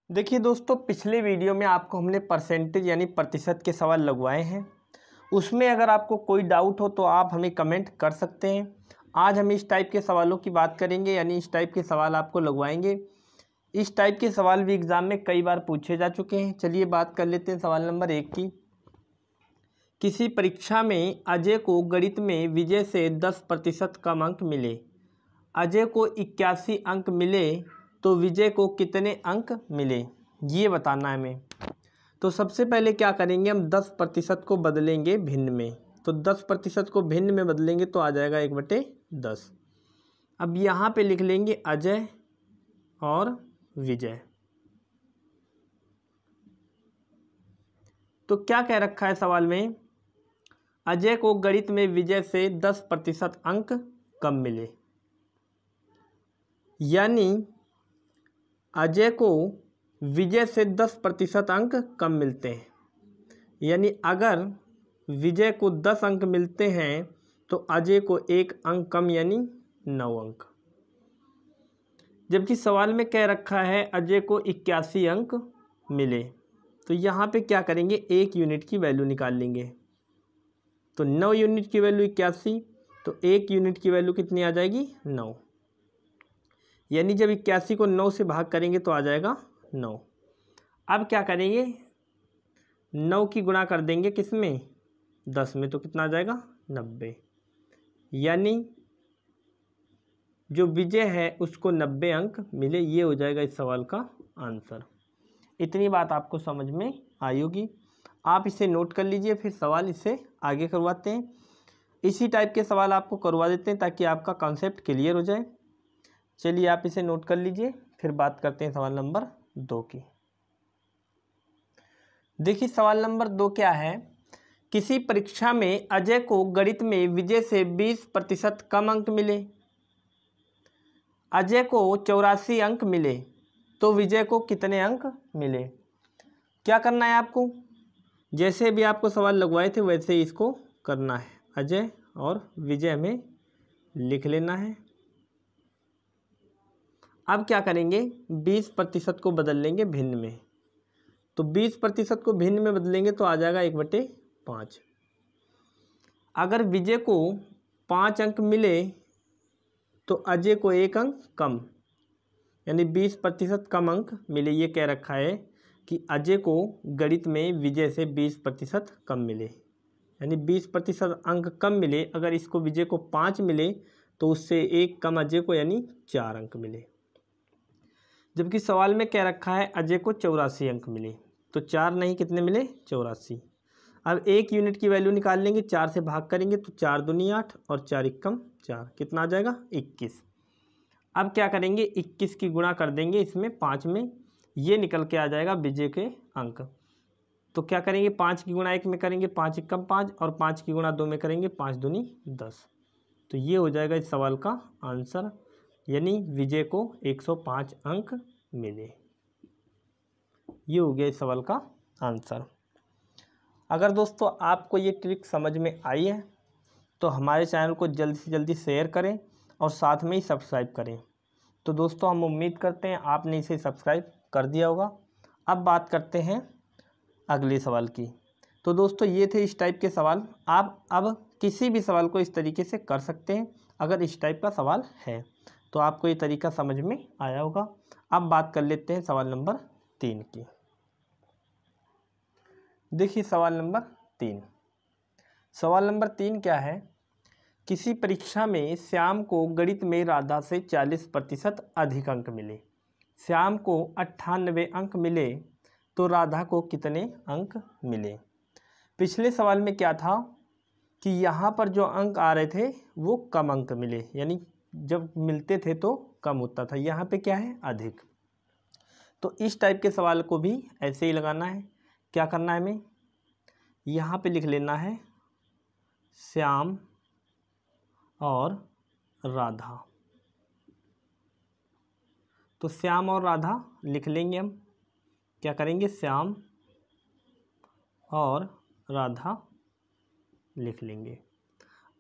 देखिए दोस्तों, पिछले वीडियो में आपको हमने परसेंटेज यानी प्रतिशत के सवाल लगवाए हैं। उसमें अगर आपको कोई डाउट हो तो आप हमें कमेंट कर सकते हैं। आज हम इस टाइप के सवालों की बात करेंगे, यानी इस टाइप के सवाल आपको लगवाएंगे। इस टाइप के सवाल भी एग्ज़ाम में कई बार पूछे जा चुके हैं। चलिए बात कर लेते हैं सवाल नंबर 1 की। किसी परीक्षा में अजय को गणित में विजय से 10% कम अंक मिले। अजय को 81 अंक मिले तो विजय को कितने अंक मिले, ये बताना है हमें। तो सबसे पहले क्या करेंगे, हम 10% को बदलेंगे भिन्न में। तो 10% को भिन्न में बदलेंगे तो आ जाएगा 1/10। अब यहाँ पे लिख लेंगे अजय और विजय। तो क्या कह रखा है सवाल में, अजय को गणित में विजय से 10% अंक कम मिले। यानी अजय को विजय से 10% अंक कम मिलते हैं। यानी अगर विजय को 10 अंक मिलते हैं तो अजय को 1 अंक कम यानी 9 अंक। जबकि सवाल में कह रखा है अजय को 81 अंक मिले। तो यहाँ पे क्या करेंगे, 1 यूनिट की वैल्यू निकाल लेंगे। तो 9 यूनिट की वैल्यू 81, तो 1 यूनिट की वैल्यू कितनी आ जाएगी, 9। यानी जब 81 को 9 से भाग करेंगे तो आ जाएगा 9। अब क्या करेंगे, 9 की गुणा कर देंगे किस में, 10 में, तो कितना आ जाएगा, 90। यानी जो विजय है उसको 90 अंक मिले। ये हो जाएगा इस सवाल का आंसर। इतनी बात आपको समझ में आई होगी। आप इसे नोट कर लीजिए, फिर सवाल इससे आगे करवाते हैं। इसी टाइप के सवाल आपको करवा देते हैं ताकि आपका कॉन्सेप्ट क्लियर हो जाए। चलिए आप इसे नोट कर लीजिए, फिर बात करते हैं सवाल नंबर 2 की। देखिए सवाल नंबर 2 क्या है, किसी परीक्षा में अजय को गणित में विजय से 20% कम अंक मिले। अजय को 84 अंक मिले तो विजय को कितने अंक मिले। क्या करना है आपको, जैसे भी आपको सवाल लगवाए थे वैसे ही इसको करना है। अजय और विजय में लिख लेना है। अब क्या करेंगे, 20% को बदल लेंगे भिन्न में। तो 20% को भिन्न में बदलेंगे तो आ जाएगा 1/5। अगर विजय को 5 अंक मिले तो अजय को 1 अंक कम, यानी 20% कम अंक मिले। ये कह रखा है कि अजय को गणित में विजय से 20% कम मिले, यानी 20% अंक कम मिले। अगर इसको विजय को 5 मिले तो उससे 1 कम अजय को, यानी 4 अंक मिले। जबकि सवाल में कह रखा है अजय को 84 अंक मिले, तो 4 नहीं, कितने मिले, 84। अब 1 यूनिट की वैल्यू निकाल लेंगे, 4 से भाग करेंगे तो 4 दूनी 8 और 4 एकम 4, कितना आ जाएगा, 21। अब क्या करेंगे, 21 की गुणा कर देंगे इसमें 5 में, ये निकल के आ जाएगा विजय के अंक। तो क्या करेंगे, 5 की गुणा 1 में करेंगे 5 एकम 5 और 5 की गुणा 2 में करेंगे 5 दूनी 10। तो ये हो जाएगा इस सवाल का आंसर, यानी विजय को 105 अंक मिले। ये हो गया इस सवाल का आंसर। अगर दोस्तों आपको ये ट्रिक समझ में आई है तो हमारे चैनल को जल्दी से जल्दी शेयर करें और साथ में ही सब्सक्राइब करें। तो दोस्तों हम उम्मीद करते हैं आपने इसे सब्सक्राइब कर दिया होगा। अब बात करते हैं अगले सवाल की। तो दोस्तों ये थे इस टाइप के सवाल। आप अब किसी भी सवाल को इस तरीके से कर सकते हैं अगर इस टाइप का सवाल है। तो आपको ये तरीका समझ में आया होगा। अब बात कर लेते हैं सवाल नंबर 3 की। देखिए सवाल नंबर 3। सवाल नंबर 3 क्या है, किसी परीक्षा में श्याम को गणित में राधा से 40% अधिक अंक मिले। श्याम को 98 अंक मिले तो राधा को कितने अंक मिले। पिछले सवाल में क्या था कि यहाँ पर जो अंक आ रहे थे वो कम अंक मिले, यानी जब मिलते थे तो कम होता था। यहाँ पे क्या है, अधिक। तो इस टाइप के सवाल को भी ऐसे ही लगाना है। क्या करना है हमें, यहाँ पे लिख लेना है श्याम और राधा। तो श्याम और राधा लिख लेंगे हम। क्या करेंगे, श्याम और राधा लिख लेंगे।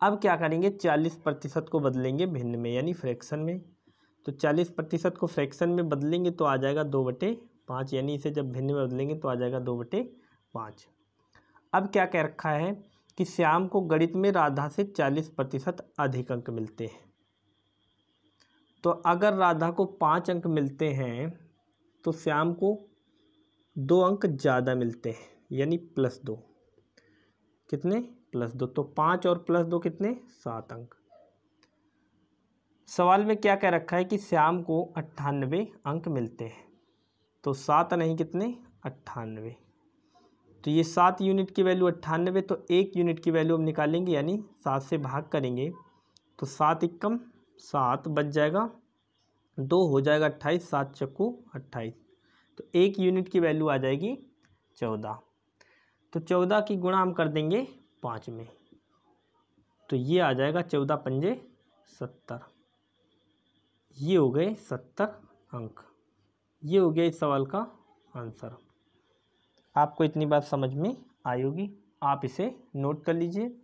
अब क्या करेंगे, 40% को बदलेंगे भिन्न में, यानी फ्रैक्शन में। तो 40% को फ्रैक्शन में बदलेंगे तो आ जाएगा 2/5। 5, यानी इसे जब भिन्न में बदलेंगे तो आ जाएगा 2/5। अब क्या कह रखा है कि श्याम को गणित में राधा से 40% अधिक अंक मिलते हैं। तो अगर राधा को 5 अंक मिलते हैं तो श्याम को 2 अंक ज़्यादा मिलते हैं, यानी +2। कितने? +2। तो 5 और +2 कितने? 7 अंक। सवाल में क्या कह रखा है कि श्याम को 98 अंक मिलते हैं। तो 7 नहीं, कितने? 98। तो ये 7 यूनिट की वैल्यू 98, तो 1 यूनिट की वैल्यू हम निकालेंगे, यानी 7 से भाग करेंगे तो 7 एकम 7 बच जाएगा, 2 हो जाएगा 28, 7 चक्कू 28। तो 1 यूनिट की वैल्यू आ जाएगी 14। तो 14 की गुणा हम कर देंगे 5 में, तो ये आ जाएगा 14 पंजे 70। ये हो गए 70 अंक। ये हो गया इस सवाल का आंसर। आपको इतनी बात समझ में आई होगी, आप इसे नोट कर लीजिए।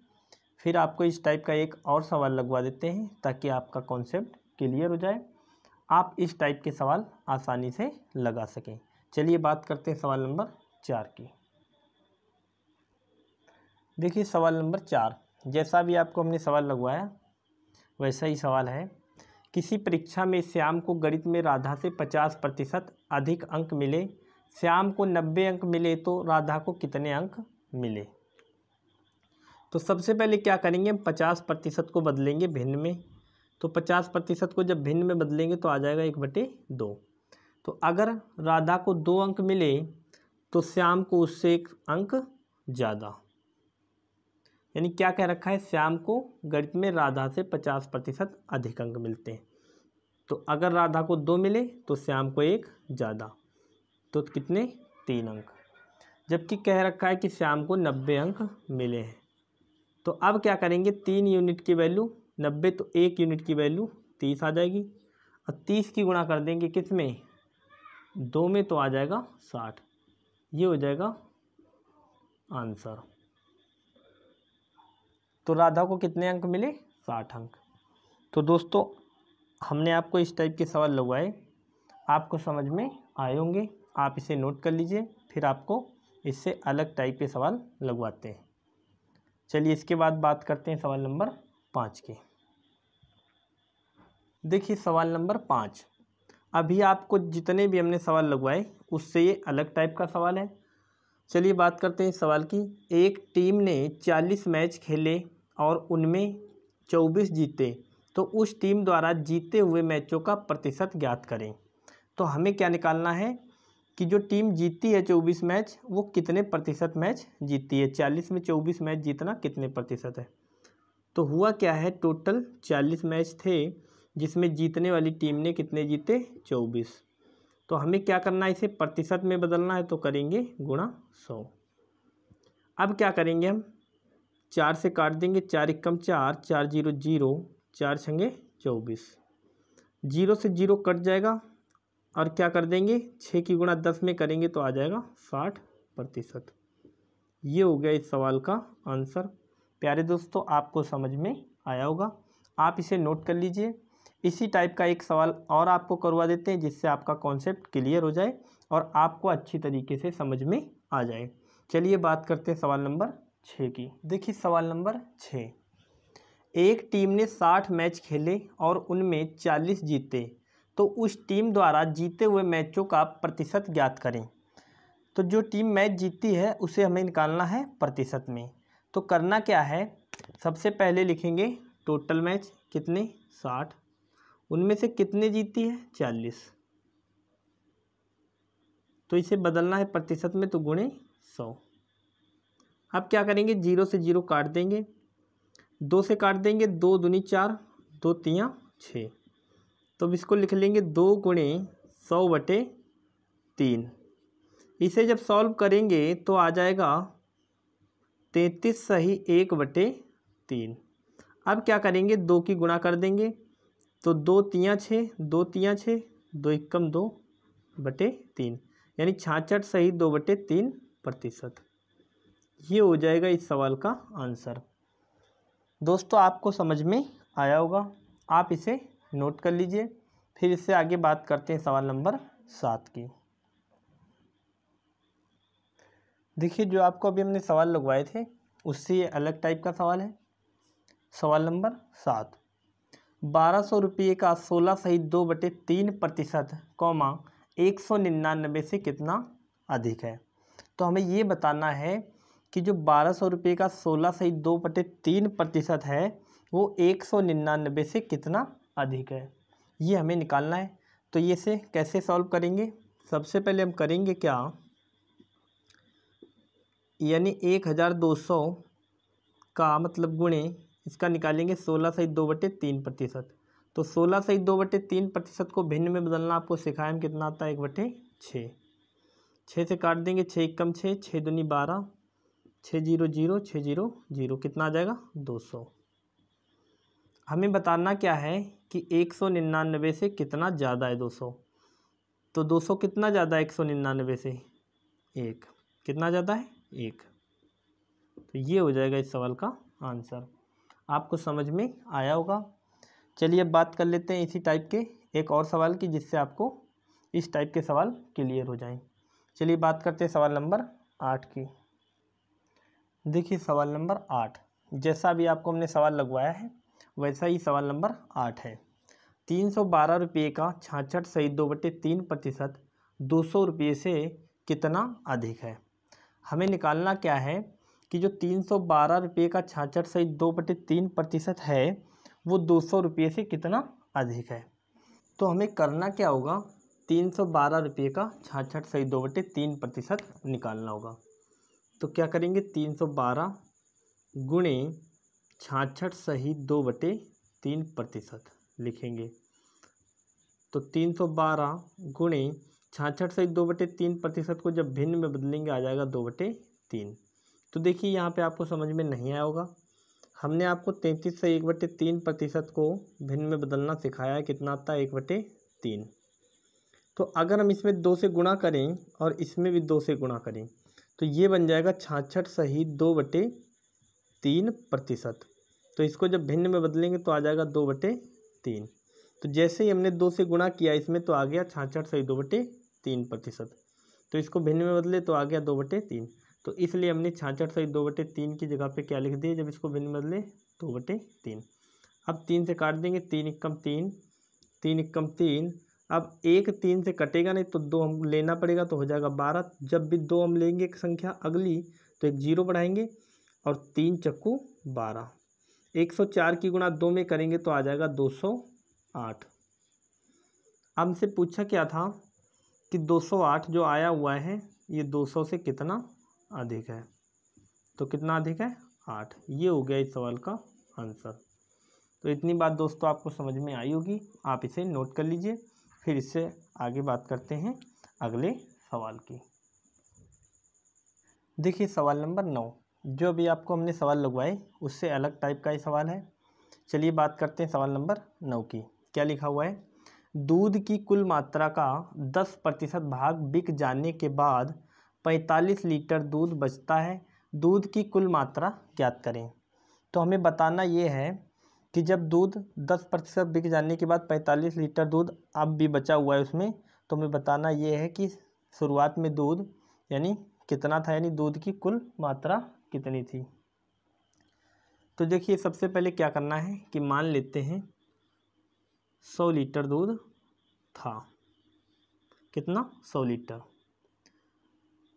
फिर आपको इस टाइप का एक और सवाल लगवा देते हैं ताकि आपका कॉन्सेप्ट क्लियर हो जाए, आप इस टाइप के सवाल आसानी से लगा सकें। चलिए बात करते हैं सवाल नंबर 4 की। देखिए सवाल नंबर 4, जैसा भी आपको हमने सवाल लगवाया वैसा ही सवाल है। किसी परीक्षा में श्याम को गणित में राधा से 50% अधिक अंक मिले। श्याम को 90 अंक मिले तो राधा को कितने अंक मिले? तो सबसे पहले क्या करेंगे, हम 50% को बदलेंगे भिन्न में। तो 50% को जब भिन्न में बदलेंगे तो आ जाएगा 1/2। तो अगर राधा को 2 अंक मिले तो श्याम को उससे 1 अंक ज़्यादा, यानी क्या कह रखा है, श्याम को गणित में राधा से 50% अधिक अंक मिलते हैं। तो अगर राधा को 2 मिले तो श्याम को 1 ज़्यादा, तो कितने? 3 अंक। जबकि कह रखा है कि श्याम को 90 अंक मिले हैं। तो अब क्या करेंगे, 3 यूनिट की वैल्यू 90, तो 1 यूनिट की वैल्यू 30 आ जाएगी, और 30 की गुणा कर देंगे किस में? 2 में, तो आ जाएगा 60। ये हो जाएगा आंसर। तो राधा को कितने अंक मिले? 60 अंक। तो दोस्तों हमने आपको इस टाइप के सवाल लगवाए, आपको समझ में आए होंगे, आप इसे नोट कर लीजिए। फिर आपको इससे अलग टाइप के सवाल लगवाते हैं। चलिए इसके बाद बात करते हैं सवाल नंबर 5 की। देखिए सवाल नंबर 5, अभी आपको जितने भी हमने सवाल लगवाए उससे ये अलग टाइप का सवाल है। चलिए बात करते हैं इस सवाल की। एक टीम ने 40 मैच खेले और उनमें 24 जीते, तो उस टीम द्वारा जीते हुए मैचों का प्रतिशत ज्ञात करें। तो हमें क्या निकालना है कि जो टीम जीती है 24 मैच, वो कितने प्रतिशत मैच जीती है। 40 में 24 मैच जीतना कितने प्रतिशत है? तो हुआ क्या है, टोटल 40 मैच थे जिसमें जीतने वाली टीम ने कितने जीते? 24। तो हमें क्या करना है, इसे प्रतिशत में बदलना है, तो करेंगे गुणा 100। अब क्या करेंगे, हम 4 से काट देंगे, 4 एकम 4, 4 0 0, 4 छंगे 24, 0 से 0 कट जाएगा, और क्या कर देंगे, 6 की गुणा 10 में करेंगे तो आ जाएगा 60%। ये हो गया इस सवाल का आंसर। प्यारे दोस्तों आपको समझ में आया होगा, आप इसे नोट कर लीजिए। इसी टाइप का एक सवाल और आपको करवा देते हैं जिससे आपका कॉन्सेप्ट क्लियर हो जाए और आपको अच्छी तरीके से समझ में आ जाए। चलिए बात करते हैं सवाल नंबर 6 की। देखिए सवाल नंबर 6, एक टीम ने 60 मैच खेले और उनमें 40 जीते, तो उस टीम द्वारा जीते हुए मैचों का प्रतिशत ज्ञात करें। तो जो टीम मैच जीती है उसे हमें निकालना है प्रतिशत में। तो करना क्या है, सबसे पहले लिखेंगे टोटल मैच कितने? 60, उनमें से कितने जीती है? 40। तो इसे बदलना है प्रतिशत में, तो गुणे 100। अब क्या करेंगे, 0 से 0 काट देंगे, 2 से काट देंगे, 2 दूनी 4, 2 तियाँ 6। तो अब इसको लिख लेंगे 2 गुणे 100/3। इसे जब सॉल्व करेंगे तो आ जाएगा 33 सही 1/3। अब क्या करेंगे, 2 की गुणा कर देंगे, तो 2 तियाँ 6, 2 तियाँ 6, 2 एकम 2/3, यानी 66 सही 2/3%। ये हो जाएगा इस सवाल का आंसर। दोस्तों आपको समझ में आया होगा, आप इसे नोट कर लीजिए। फिर इससे आगे बात करते हैं सवाल नंबर 7 की। देखिए जो आपको अभी हमने सवाल लगवाए थे उससे ये अलग टाइप का सवाल है। सवाल नंबर 7, 1200 रुपये का 16 सहित 2/3% कॉमा 199 से कितना अधिक है। तो हमें ये बताना है कि जो 1200 रुपये का 16 सहित 2/3% है वो 199 से कितना अधिक है, ये हमें निकालना है। तो ये से कैसे सॉल्व करेंगे, सबसे पहले हम करेंगे क्या, यानी 1200 का मतलब गुणे इसका निकालेंगे 16 सहित 2/3%। तो 16 सहित 2/3% को भिन्न में बदलना आपको सिखाया हम, कितना आता है 1/6। 6 से काट देंगे, 6 एकम 6, 6 दूनी 12, 6 0 0, 6 0 0, कितना आ जाएगा 200। हमें बताना क्या है कि 199 से कितना ज़्यादा है 200। तो 200 कितना ज़्यादा है 199 से, 1। कितना ज़्यादा है 1। तो ये हो जाएगा इस सवाल का आंसर। आपको समझ में आया होगा। चलिए अब बात कर लेते हैं इसी टाइप के एक और सवाल की, जिससे आपको इस टाइप के सवाल क्लियर हो जाएं। चलिए बात करते हैं सवाल नंबर 8 की। देखिए सवाल नंबर 8, जैसा अभी आपको हमने सवाल लगवाया है वैसा ही सवाल नंबर 8 है। 312 रुपये का 66 सहित 2/3% 200 रुपये से कितना अधिक है। हमें निकालना क्या है कि जो 312 रुपये का 66 सहित 2/3% है वो 200 रुपये से कितना अधिक है। तो हमें करना क्या होगा, 312 रुपये का 66 सहित 2/3% निकालना होगा। तो क्या करेंगे, 312 गुणे 66 सहित 2/3% लिखेंगे। तो 312 गुणे 66 सहित 2/3% को जब भिन्न में बदलेंगे आ जाएगा 2/3। तो देखिए यहाँ पे आपको समझ में नहीं आया होगा, हमने आपको 33 से 1/3% को भिन्न में बदलना सिखाया है, कितना आता है 1/3। तो अगर हम इसमें 2 से गुणा करें और इसमें भी 2 से गुणा करें तो ये बन जाएगा 66 सहित 2/3%। तो इसको जब भिन्न में बदलेंगे तो आ जाएगा 2/3। तो जैसे ही हमने 2 से गुणा किया इसमें तो आ गया 66 सहित 2/3%। तो इसको भिन्न में बदले तो आ गया 2/3। तो इसलिए हमने 66 सहित 2/3 की जगह पे क्या लिख दिए, जब इसको भिन्न में बदले 2/3। अब 3 से काट देंगे, 3 एकम 3, 3 एकम 3। अब 1 3 से कटेगा नहीं तो 2 हम लेना पड़ेगा तो हो जाएगा 12। जब भी 2 हम लेंगे एक संख्या अगली तो एक 0 बढ़ाएंगे और 3 चक्कू 12। 104 की गुणा 2 में करेंगे तो आ जाएगा 208। हमसे पूछा क्या था कि 208 जो आया हुआ है ये 200 से कितना अधिक है। तो कितना अधिक है 8। ये हो गया इस सवाल का आंसर। तो इतनी बात दोस्तों आपको समझ में आई होगी, आप इसे नोट कर लीजिए। फिर इससे आगे बात करते हैं अगले सवाल की। देखिए सवाल नंबर 9, जो अभी आपको हमने सवाल लगवाए उससे अलग टाइप का ही सवाल है। चलिए बात करते हैं सवाल नंबर 9 की। क्या लिखा हुआ है, दूध की कुल मात्रा का 10% भाग बिक जाने के बाद 45 लीटर दूध बचता है, दूध की कुल मात्रा ज्ञात करें। तो हमें बताना ये है कि जब दूध 10% बिक जाने के बाद 45 लीटर दूध अब भी बचा हुआ है उसमें, तो हमें बताना ये है कि शुरुआत में दूध यानी कितना था, यानी दूध की कुल मात्रा कितनी थी। तो देखिए सबसे पहले क्या करना है कि मान लेते हैं 100 लीटर दूध था, कितना 100 लीटर।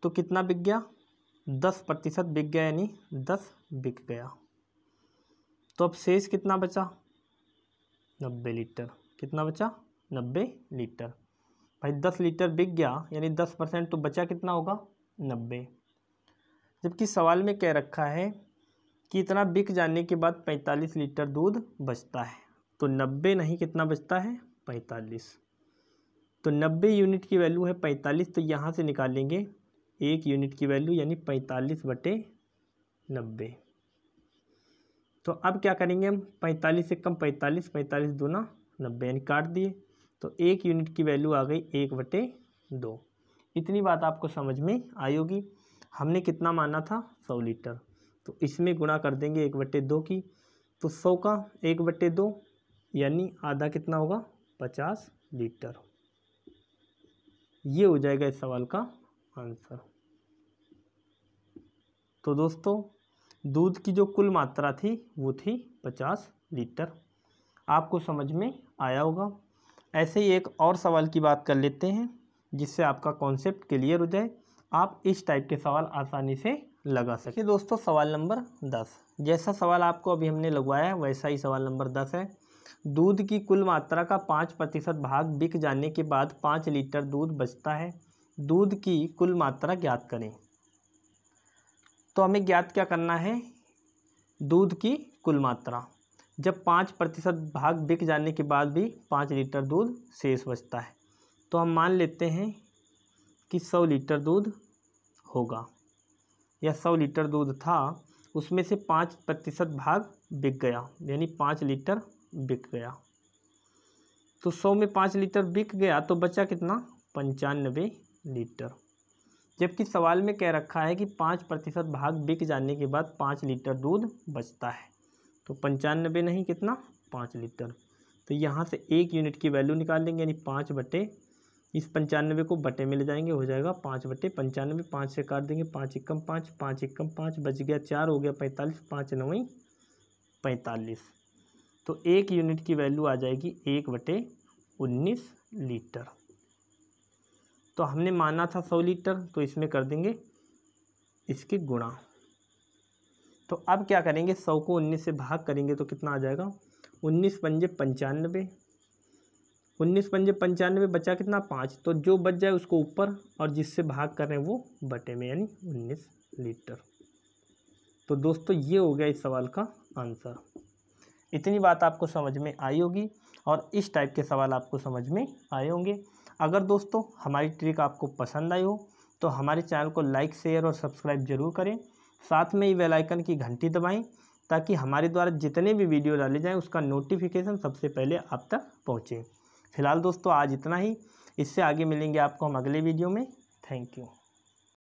तो कितना बिक गया, 10% बिक गया, यानी 10 बिक गया। तो अब शेष कितना बचा, 90 लीटर। कितना बचा 90 लीटर। भाई 10 लीटर बिक गया यानी 10%, तो बचा कितना होगा 90। जबकि सवाल में कह रखा है कि इतना बिक जाने के बाद 45 लीटर दूध बचता है, तो 90 नहीं, कितना बचता है 45। तो 90 यूनिट की वैल्यू है 45, तो यहाँ से निकालेंगे 1 यूनिट की वैल्यू यानी 45/90। तो अब क्या करेंगे हम, 45 से कम 45, 45 दूना 90 यानी काट दिए, तो 1 यूनिट की वैल्यू आ गई 1/2। इतनी बात आपको समझ में आई होगी। हमने कितना माना था 100 लीटर, तो इसमें गुणा कर देंगे 1/2 की, तो 100 का 1/2 यानी आधा कितना होगा 50 लीटर। ये हो जाएगा इस सवाल का आंसर। तो दोस्तों दूध की जो कुल मात्रा थी वो थी 50 लीटर। आपको समझ में आया होगा। ऐसे ही एक और सवाल की बात कर लेते हैं जिससे आपका कॉन्सेप्ट क्लियर हो जाए, आप इस टाइप के सवाल आसानी से लगा सकें। दोस्तों सवाल नंबर 10, जैसा सवाल आपको अभी हमने लगवाया है वैसा ही सवाल नंबर 10 है। दूध की कुल मात्रा का 5% भाग बिक जाने के बाद 5 लीटर दूध बचता है। दूध की कुल मात्रा ज्ञात करें। तो हमें ज्ञात क्या करना है, दूध की कुल मात्रा। जब 5% भाग बिक जाने के बाद भी 5 लीटर दूध शेष बचता है, तो हम मान लेते हैं कि 100 लीटर दूध होगा या 100 लीटर दूध था, उसमें से 5% भाग बिक गया यानी 5 लीटर बिक गया। तो 100 में 5 लीटर बिक गया तो बचा कितना, 95 लीटर। जबकि सवाल में कह रखा है कि 5% भाग बिक जाने के बाद 5 लीटर दूध बचता है, तो 95 नहीं कितना, 5 लीटर। तो यहाँ से 1 यूनिट की वैल्यू निकाल लेंगे यानी 5 बटे, इस 95 को बटे में ले जाएंगे, हो जाएगा 5 बटे 95। 5 से काट देंगे, 5 एकम 5, 5 एकम 5, बच गया 4, हो गया 45, 5 9 45। तो 1 यूनिट की वैल्यू आ जाएगी 1 बटे 19 लीटर। तो हमने माना था 100 लीटर, तो इसमें कर देंगे इसके गुणा। तो अब क्या करेंगे, 100 को 19 से भाग करेंगे तो कितना आ जाएगा, 19 पंजे 95, 19 पंजे 95, बचा कितना 5। तो जो बच जाए उसको ऊपर और जिससे भाग कर रहे हैं वो बटे में, यानी 19 लीटर। तो दोस्तों ये हो गया इस सवाल का आंसर। इतनी बात आपको समझ में आई होगी और इस टाइप के सवाल आपको समझ में आए होंगे। अगर दोस्तों हमारी ट्रिक आपको पसंद आई हो तो हमारे चैनल को लाइक, शेयर और सब्सक्राइब जरूर करें। साथ में ही बेल आइकन की घंटी दबाएं ताकि हमारे द्वारा जितने भी वीडियो डाले जाएं उसका नोटिफिकेशन सबसे पहले आप तक पहुंचे। फिलहाल दोस्तों आज इतना ही, इससे आगे मिलेंगे आपको हम अगले वीडियो में। Thank you.